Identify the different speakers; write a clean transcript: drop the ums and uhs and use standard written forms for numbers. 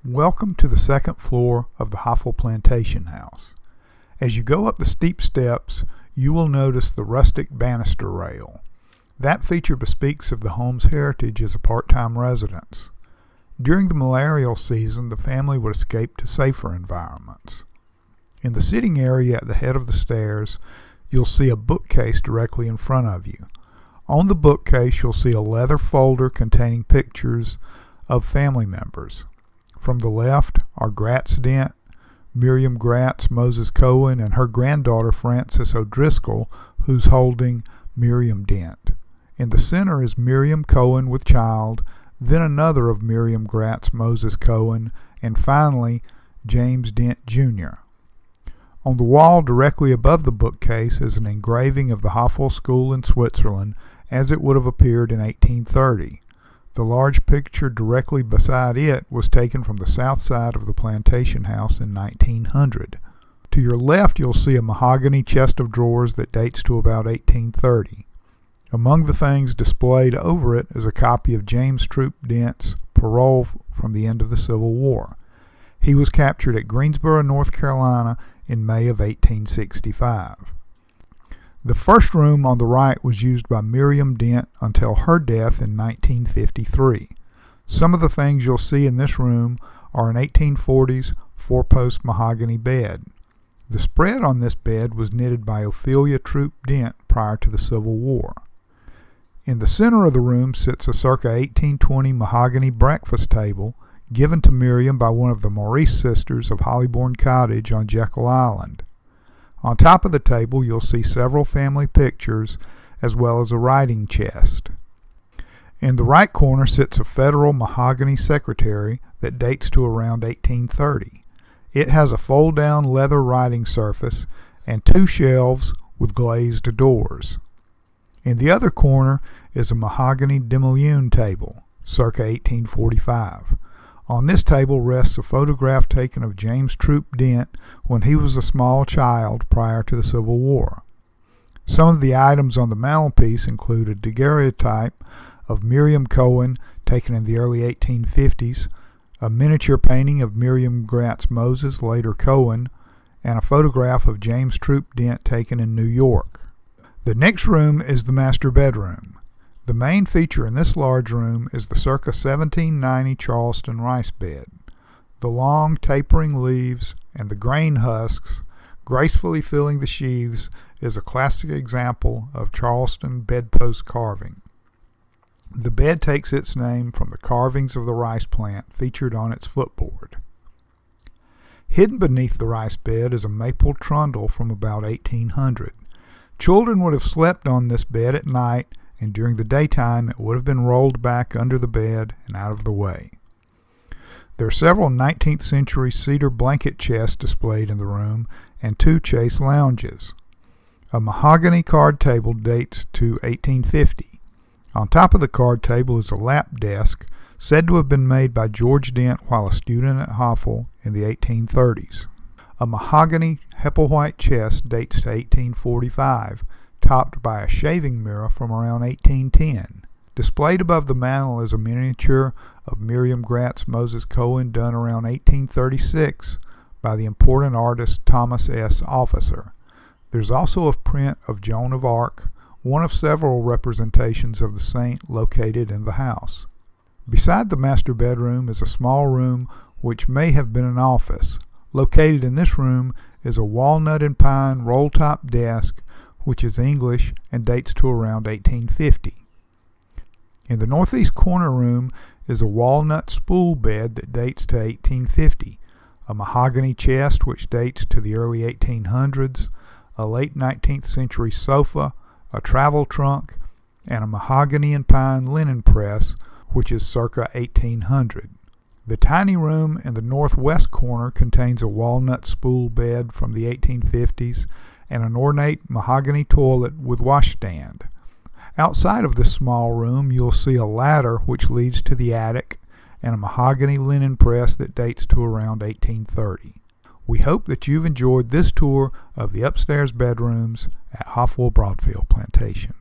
Speaker 1: Welcome to the second floor of the Hofwyl Plantation house. As you go up the steep steps, you will notice the rustic banister rail. That feature bespeaks of the home's heritage as a part-time residence. During the malarial season, the family would escape to safer environments. In the sitting area at the head of the stairs, you'll see a bookcase directly in front of you. On the bookcase, you'll see a leather folder containing pictures of family members. From the left are Gratz Dent, Miriam Gratz, Moses Cohen, and her granddaughter Frances O'Driscoll, who's holding Miriam Dent. In the center is Miriam Cohen with child, then another of Miriam Gratz, Moses Cohen, and finally James Dent Jr. On the wall directly above the bookcase is an engraving of the Hofwyl School in Switzerland as it would have appeared in 1830. The large picture directly beside it was taken from the south side of the plantation house in 1900. To your left you'll see a mahogany chest of drawers that dates to about 1830. Among the things displayed over it is a copy of James Troop Dent's parole from the end of the Civil War. He was captured at Greensboro, North Carolina in May of 1865. The first room on the right was used by Miriam Dent until her death in 1953. Some of the things you'll see in this room are an 1840s four-post mahogany bed. The spread on this bed was knitted by Ophelia Troop Dent prior to the Civil War. In the center of the room sits a circa 1820 mahogany breakfast table given to Miriam by one of the Maurice sisters of Hollybourne Cottage on Jekyll Island. On top of the table you'll see several family pictures as well as a writing chest. In the right corner sits a federal mahogany secretary that dates to around 1830. It has a fold-down leather writing surface and two shelves with glazed doors. In the other corner is a mahogany demi-lune table, circa 1845. On this table rests a photograph taken of James Troop Dent when he was a small child prior to the Civil War. Some of the items on the mantelpiece include a daguerreotype of Miriam Cohen taken in the early 1850s, a miniature painting of Miriam Gratz Moses, later Cohen, and a photograph of James Troop Dent taken in New York. The next room is the master bedroom. The main feature in this large room is the circa 1790 Charleston rice bed. The long tapering leaves and the grain husks gracefully filling the sheaths is a classic example of Charleston bedpost carving. The bed takes its name from the carvings of the rice plant featured on its footboard. Hidden beneath the rice bed is a maple trundle from about 1800. Children would have slept on this bed at night, and during the daytime it would have been rolled back under the bed and out of the way. There are several 19th century cedar blanket chests displayed in the room and two chase lounges. A mahogany card table dates to 1850. On top of the card table is a lap desk said to have been made by George Dent while a student at Hofwyl in the 1830s. A mahogany Hepplewhite chest dates to 1845, topped by a shaving mirror from around 1810. Displayed above the mantel is a miniature of Miriam Gratz Moses Cohen done around 1836 by the important artist Thomas S. Officer. There's also a print of Joan of Arc, one of several representations of the saint located in the house. Beside the master bedroom is a small room which may have been an office. Located in this room is a walnut and pine roll-top desk which is English and dates to around 1850. In the northeast corner room is a walnut spool bed that dates to 1850, a mahogany chest which dates to the early 1800s, a late 19th century sofa, a travel trunk, and a mahogany and pine linen press which is circa 1800. The tiny room in the northwest corner contains a walnut spool bed from the 1850s and an ornate mahogany toilet with washstand. Outside of this small room you'll see a ladder which leads to the attic and a mahogany linen press that dates to around 1830. We hope that you've enjoyed this tour of the upstairs bedrooms at Hofwyl-Broadfield Plantation.